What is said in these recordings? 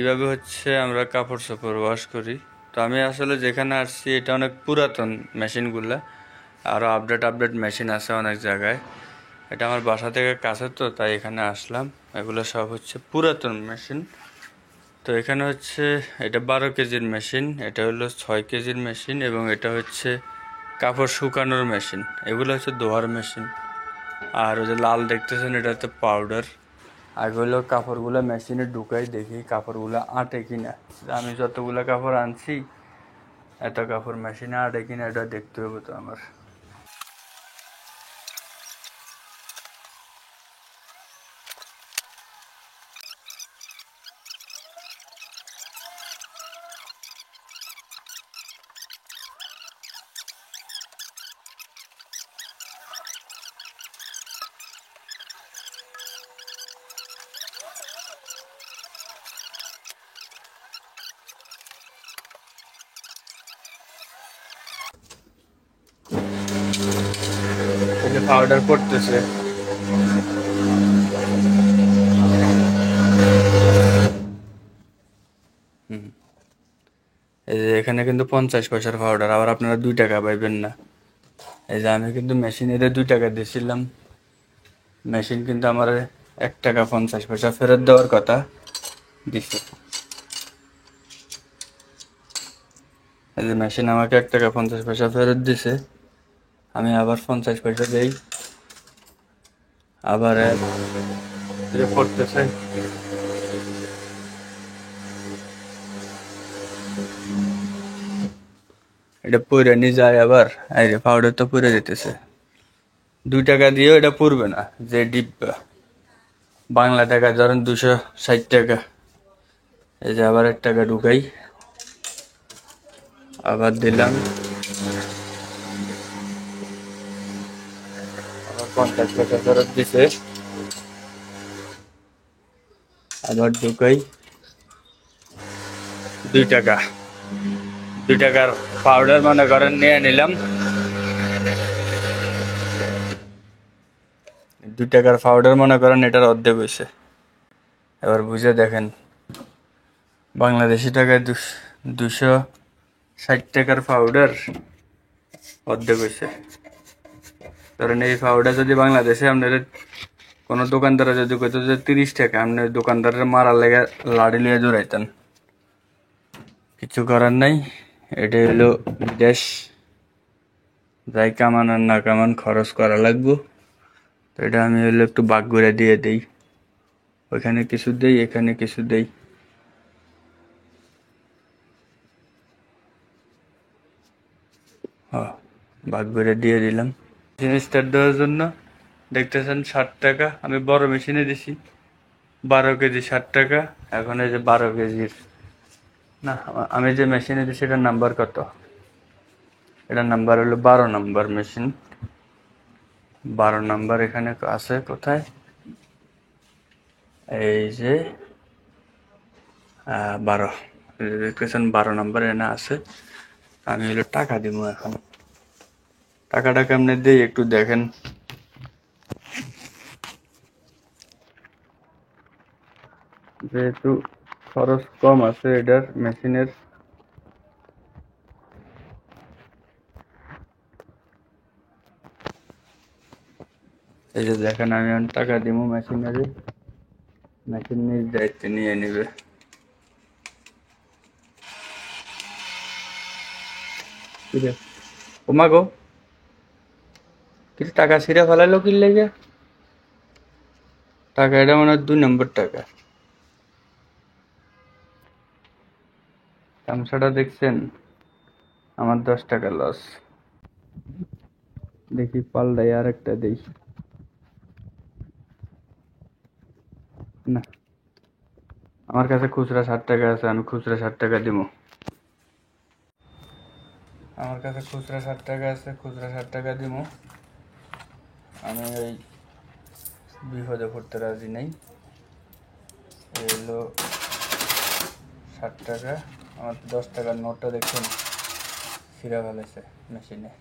এইভাবে হচ্ছে আমরা কাপড় চোপড় ওয়াশ করি। তো আমি আসলে যেখানে আসছি এটা অনেক পুরাতন মেশিনগুলো, আরও আপডেট মেশিন আছে অনেক জায়গায়। এটা আমার বাসা থেকে কাছে, তো তাই এখানে আসলাম। এগুলো সব হচ্ছে পুরাতন মেশিন। তো এখানে হচ্ছে এটা 12 কেজির মেশিন, এটা হলো 6 কেজির মেশিন, এবং এটা হচ্ছে কাপড় শুকানোর মেশিন। এগুলো হচ্ছে ধোয়ার মেশিন। আর ওই যে লাল দেখতেছেন এটা হচ্ছে পাউডার। আগে হলো কাপড়গুলো মেশিনে ঢুকাই দেখি কাপড়গুলো আটে কিনা। আমি যতগুলো কাপড় আনছি এত কাপড় মেশিনে আটে কিনা এটা দেখতে হবে তো আমার। এই যে পাউডার পড়তেছে, এই যে এখানে কিন্তু 50 পয়সার পাউডার, আবার আপনারা 2 টাকা পাইবেন না। এই যে আমি কিন্তু মেশিনের 2 টাকা দিয়েছিলাম, মেশিন কিন্তু আমার 1 টাকা 50 পয়সা ফেরত দেওয়ার কথা দিছে। এই যে মেশিন আমাকে 1 টাকা 50 পয়সা ফেরত দিছে, আমি আবার 50 পয়সা দেই, আবার পড়তেছে। এটা পরে নিয়ে যায় আবার, এই যে পাউডার তো পরে যেতেছে। 2 টাকা দিয়েও এটা পড়বে না, যে ডিব্বা বাংলা টাকা ধরেন 260 টাকা। এই যে আবার 1 টাকা ঢুকাই, আবার দিলাম, আবার 50 পয়সা ফেরত দিছে, আবার ঢুকাই 2 টাকা। 2 টাকার পাউডার মনে করেন নিয়ে নিলাম, 2 টাকার পাউডার মনে করেন এটার অর্ধেক হয়েছে। এবার বুঝে দেখেন বাংলাদেশি টাকায় 260 টাকার পাউডার অর্ধেক হয়েছে। ধরেন এই পাউডার যদি বাংলাদেশে আপনার কোনো দোকানদারে যদি কইতো যে 30 টাকা, আপনি দোকানদারের মারার লেগে লাড়ি লিয়ে জোড়াইতেন। কিছু করার নাই, এটা হলো বিদেশ, যাই কামান আর না কামান খরচ করা লাগবো। তো এটা আমি হলো একটু বাগ করে দিয়ে দেই, ওইখানে কিছু দেই এখানে কিছু দেই। ভাগ করে দিয়ে দিলাম। মেশিন স্টার্ট দেওয়ার জন্য দেখতেছেন 60 টাকা, আমি বড় মেশিনে দিছি 12 কেজি 60 টাকা। এখন এই যে 12 কেজির না, আমি যে মেশিনে দিছি এটার নাম্বার কত, এটার নাম্বার হলো 12 নম্বর মেশিন। 12 নম্বর এখানে আছে কোথায়, এই যে 12, দেখতেছেন 12 নম্বর এনে আছে। আমি হলো টাকা দিব এখন, টাকাটা কেমনে দিই একটু দেখেন। যেহেতু খরচ কম আছে এটার মেশিনের, এই যে দেখেন আমি এখন টাকা দিব মেশিনারে, মেশিন নিজ দায়িত্বে নিয়ে নিবে। ওমা গো, কিছু টাকা ছিঁড়ে ফেলাইলো কি লেগে, টাকা এটা মনে হয় 2 নম্বর টাকা। তামসাটা দেখছেন, আমার 10 টাকা লস। দেখি পাল্টাই আর একটা দেই, না আমার কাছে খুচরা 60 টাকা আছে, আমি খুচরা 60 টাকা দিব। আমার কাছে খুচরা 60 টাকা আছে, খুচরা 60 টাকা দিব। আমি ওই বিপদে পড়তে রাজি নেই। এলো 60 টাকা, আমার 10 টাকার নোটটা দেখুন ছিঁড়া ফেলেছে মেশিনে।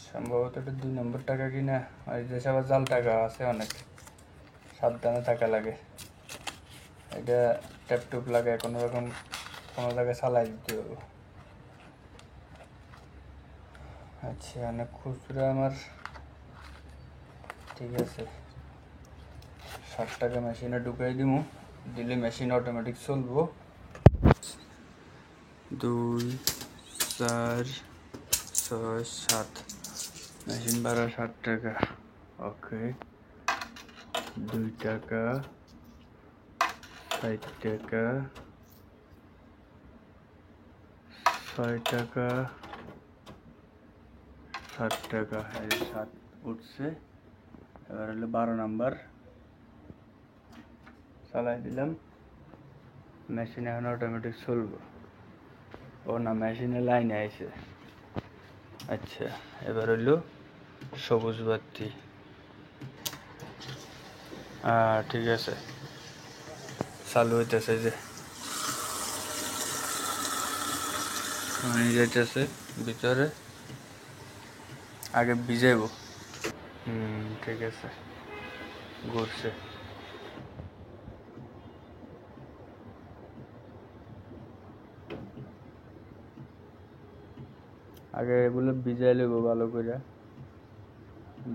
সম্ভবত এটা 2 নম্বর টাকা কিনা, আর দেশে আবার জাল টাকা আছে অনেক, সাবধানে টাকা লাগে। এটা ট্যাপ টুপ লাগায় কোনো রকম কোনো জায়গায় চালাই দিতে হবে। আচ্ছা, অনেক খুচরা আমার ঠিক আছে। 60 টাকা মেশিনে ঢুকাই দিব, দিলে মেশিন অটোমেটিক চলবো। 2 4 6 7 মেশিন ভাড়া 60 টাকা। ওকে, 2 টাকা 60 টাকা 6 টাকা 60 টাকা। 7 উঠছে। এবার হলো 12 নাম্বার চালাই দিলাম, মেশিন এখন অটোমেটিক চলবো। ও না, মেশিনে লাইন আইছে। আচ্ছা, এবার হলো সবুজ বাতি। ঠিক আছে, চালু হইতেছে। যে যাইতেছে ভিতরে, আগে ভিজাইব। ঠিক আছে, ঘুরছে। আগে এগুলো ভিজাই লইব ভালো করে,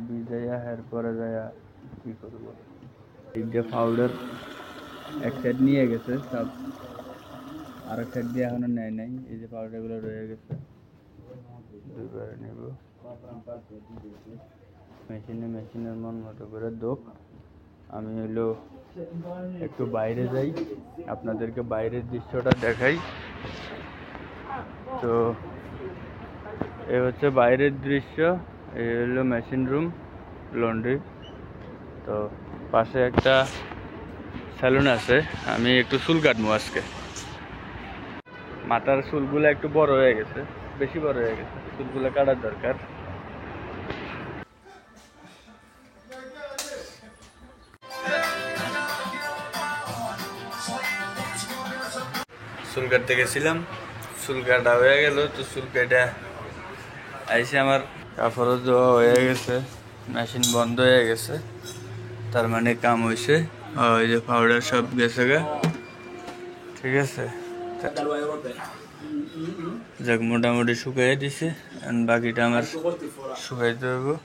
ভিজাইয়া এরপরে যাইয়া কি করবো। এই যে পাউডার এক সাইড নিয়ে গেছে সব, আর এক সাইড দিয়ে এখনো নেয় নাই। এই যে পাউডারগুলো রয়ে গেছে, দুইবারে নেব। মেশিনের মন মতো করে দোক। আমি হলো একটু বাইরে যাই, আপনাদেরকে বাইরের দৃশ্যটা দেখাই। তো এই হচ্ছে বাইরের দৃশ্য। এই হলো মেশিন রুম, লন্ড্রি। তো পাশে একটা স্যালুন আছে, আমি একটু চুল কাটবো আজকে। মাথার চুলগুলো একটু বড় হয়ে গেছে, বেশি বড় হয়ে গেছে, চুলগুলো কাটার দরকার। চুল কাটতে গেছিলাম, চুল কাটা হয়ে গেল। তো চুল কাটা আইসে, আমার কাপড়ও ধোয়া হয়ে গেছে, মেশিন বন্ধ হয়ে গেছে, তার মানে কাম হয়েছে। ওই যে পাউডার সব গেছে গা, ঠিক আছে। যাক, মোটামুটি শুকাই দিছে, বাকিটা আমার শুকাইতে হবে।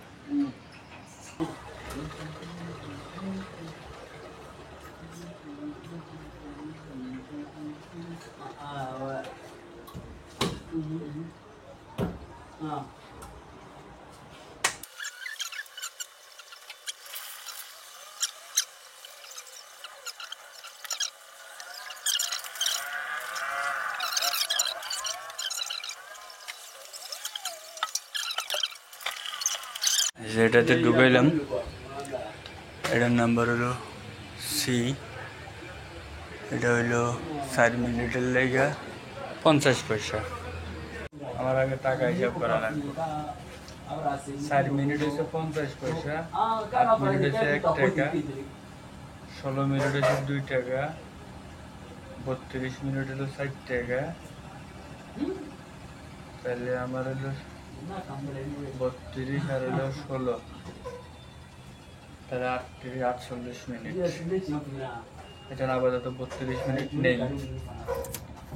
যেটাতে ঢুকাইলাম, এটার নাম্বার হলো সি। এটা হইলো 4 মিনিটের লেগা 50 পয়সা। আমার আগে টাকা হিসাব করা লাগবে। 4 মিনিট হচ্ছে 50 পয়সা, 8 মিনিট হচ্ছে 1 টাকা, 16 মিনিট হচ্ছে 2 টাকা, 32 মিনিট হলো 4 টাকা। তাহলে আমার হলো 32 আর হলো 16, তাহলে 48 মিনিট। এটা আপাতত 32 মিনিট নেই।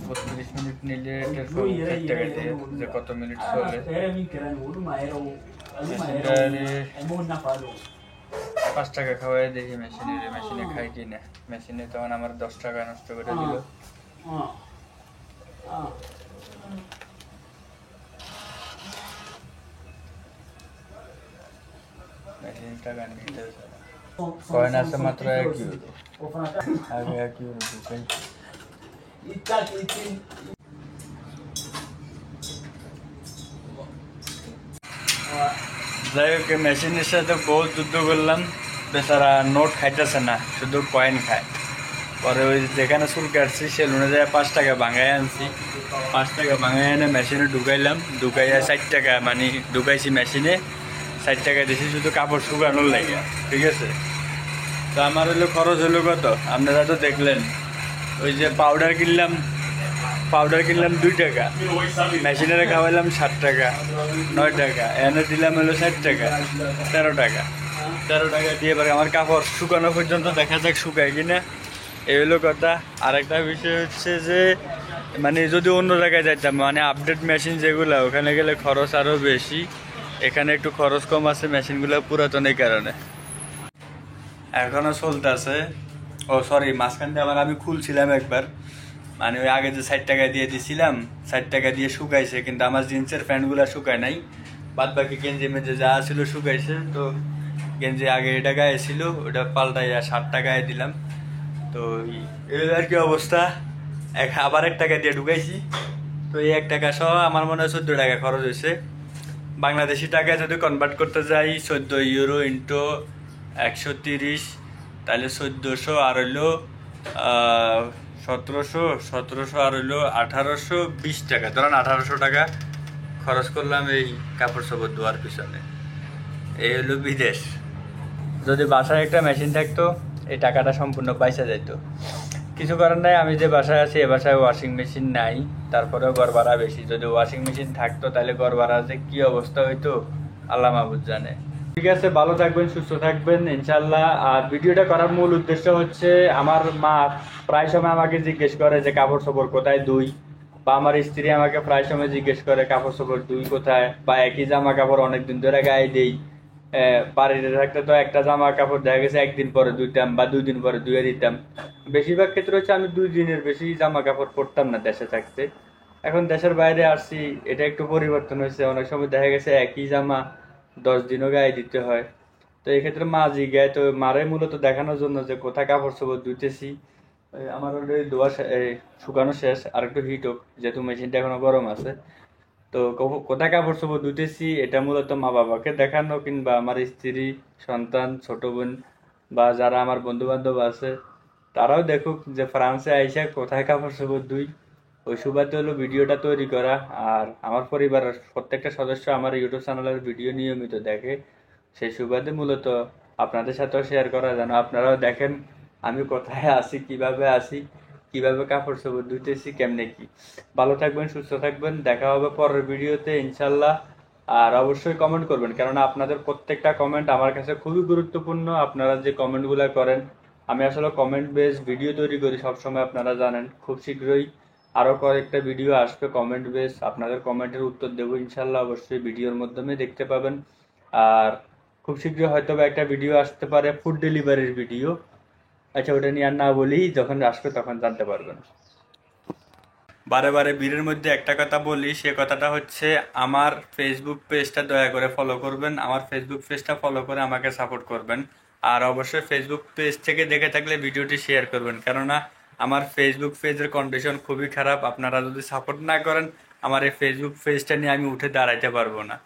32 মিনিট নিলে এটার 4 টাকা দিয়ে যে কত মিনিট চলে। 5 টাকা খাওয়াই দেখি মেশিনে খাই কিনা। মেশিনে তখন আমার 10 টাকা নষ্ট করে দিল। মেশিন টাকা নিতে কয়েন আছে মাত্র 1 ইউরো, আগে 1 ইউরো ঢুকাই। যাই হোক, মেশিনের সাথে বহুত যুদ্ধ করলাম, বেচারা নোট খাইতেছে না, শুধু কয়েন খায়। পরে ওই যেখানে চুল কাটছি সেলুনে যায় 5 টাকা ভাঙাই আনছি। 5 টাকা ভাঙাই এনে মেশিনে ঢুকাইলাম, ঢুকাইয়া 4 টাকা মানে ঢুকাইছি মেশিনে, 4 টাকা দিয়েছি শুধু কাপড় শুকানোর লাগে, ঠিক আছে। তো আমার হলো খরচ হলো কত আপনারা তো দেখলেন। ওই যে পাউডার কিনলাম 2 টাকা, মেশিনারে খাওয়াইলাম 7 টাকা, 9 টাকা, এনে দিলাম হলো 60 টাকা, 13 টাকা। 13 টাকা দিয়ে এবার আমার কাপড় শুকানো পর্যন্ত দেখা যাক শুকায় কিনা। এই হলো কথা। আরেকটা বিষয় হচ্ছে যে মানে যদি অন্য জায়গায় যাইতাম মানে আপডেট মেশিন যেগুলো ওখানে গেলে খরচ আরও বেশি, এখানে একটু খরচ কম আছে মেশিনগুলো পুরাতনের কারণে। এখনও চলতেছে। ও সরি, মাঝখান দিয়ে আবার আমি খুলছিলাম একবার, মানে ওই আগে যে 60 টাকা দিয়ে দিছিলাম 60 টাকা দিয়ে শুকাইছে, কিন্তু আমার জিন্সের প্যান্টগুলো শুকায় নাই, বাদ বাকি গেঞ্জি মেঞ্জে যা ছিল শুকাইছে। তো গেঞ্জি আগে এটা গায়ে ছিল ওটা পাল্টাইয়া 60 টাকায় দিলাম। তো এই আর কি অবস্থা। আবার 1 টাকা দিয়ে ঢুকাইছি। তো এই 1 টাকা সহ আমার মনে হয় 14 টাকা খরচ হয়েছে। বাংলাদেশি টাকায় যদি কনভার্ট করতে যাই 14 ইউরো ইন্টু 130, তাহলে 1400 আর হইলো 1700, 1700 আর হইলো 1820 টাকা, ধরেন 1800 টাকা খরচ করলাম এই কাপড় চোপড় ধোয়ার পিছনে। এই হলো বিদেশ। যদি বাসায় একটা মেশিন থাকতো এই টাকাটা সম্পূর্ণ পয়সা যেত। কিছু করার নাই, আমি যে বাসায় আছি এ বাসায় ওয়াশিং মেশিন নাই, তারপরেও ঘর ভাড়া বেশি। যদি ওয়াশিং মেশিন থাকতো তাহলে ঘর ভাড়া যে কি অবস্থা হইতো আল্লাহ মাহবুদ জানে। ঠিক আছে, ভালো থাকবেন, সুস্থ থাকবেন ইনশাল্লাহ। আর ভিডিওটা করার মূল উদ্দেশ্য হচ্ছে আমার মা প্রায় সময় আমাকে জিজ্ঞেস করে যে কাপড় চোপড় কোথায় ধুই, বা আমার স্ত্রী আমাকে প্রায় সময় জিজ্ঞেস করে কাপড় চোপড় ধুই কোথায়, বা একই জামা কাপড় অনেকদিন ধরে গায়ে দেই। বাড়িতে থাকতে তো একটা জামা কাপড় দেখা গেছে একদিন পরে ধুইতাম বা 2 দিন পরে ধুয়ে দিতাম। বেশিরভাগ ক্ষেত্রে হচ্ছে আমি 2 দিনের বেশি জামা কাপড় পরতাম না দেশে থাকতে। এখন দেশের বাইরে আসছি, এটা একটু পরিবর্তন হয়েছে। অনেক সময় দেখা গেছে একই জামা 10 দিনও গায়ে দিতে হয়। তো এই ক্ষেত্রে মা জিগায়, তো মারে মূলত দেখানোর জন্য যে কোথায় কাপড় চোপড় ধুইতেছি। আমার অলরেডি শুকানো শেষ, আর একটু হিট হোক যেহেতু মেশিনটা এখনো গরম আছে। তো কোথায় কাপড় চোপড় ধুইতেছি এটা মূলত মা বাবাকে দেখানো, কিংবা আমার স্ত্রী, সন্তান, ছোট বোন বা যারা আমার বন্ধু বান্ধব আছে তারাও দেখুক যে ফ্রান্সে আইসা কোথায় কাপড় চোপড় ধুই। ওই সুবাদে হলো ভিডিওটা তৈরি করা। আর আমার পরিবারের প্রত্যেকটা সদস্য আমার ইউটিউব চ্যানেলের ভিডিও নিয়মিত দেখে, সেই সুবাদে মূলত আপনাদের সাথেও শেয়ার করা, যেন আপনারাও দেখেন আমি কোথায় আছি, কিভাবে আছি, কিভাবে কাপড় চোপড় ধুইতেছি, কেমনে কি। ভালো থাকবেন, সুস্থ থাকবেন, দেখা হবে পরের ভিডিওতে ইনশাল্লাহ। আর অবশ্যই কমেন্ট করবেন, কেননা আপনাদের প্রত্যেকটা কমেন্ট আমার কাছে খুবই গুরুত্বপূর্ণ। আপনারা যে কমেন্টগুলো করেন, আমি আসলে কমেন্ট বেস ভিডিও তৈরি করি সবসময়, আপনারা জানেন। খুব শীঘ্রই আরও কয়েকটা ভিডিও আসবে কমেন্ট বেস, আপনাদের কমেন্টের উত্তর দেবো ইনশাল্লাহ, অবশ্যই ভিডিওর মাধ্যমে দেখতে পাবেন। আর খুব শীঘ্রই হয়তো একটা ভিডিও আসতে পারে ফুড ডেলিভারির ভিডিও। আচ্ছা, ওটা নিয়ে আর না বলি, যখন আসবে তখন জানতে পারবেন। বারে বারে ভিড়ের মধ্যে একটা কথা বলি, সে কথাটা হচ্ছে আমার ফেসবুক পেজটা দয়া করে ফলো করবেন। আমার ফেসবুক পেজটা ফলো করে আমাকে সাপোর্ট করবেন। আর অবশ্যই ফেসবুক পেজ থেকে দেখে থাকলে ভিডিওটি শেয়ার করবেন, কেননা আমার ফেসবুক পেজের কন্ডিশন খুবই খারাপ। আপনারা যদি সাপোর্ট না করেন আমার এই ফেসবুক পেজটা নিয়ে আমি উঠে দাঁড়াইতে পারবো না।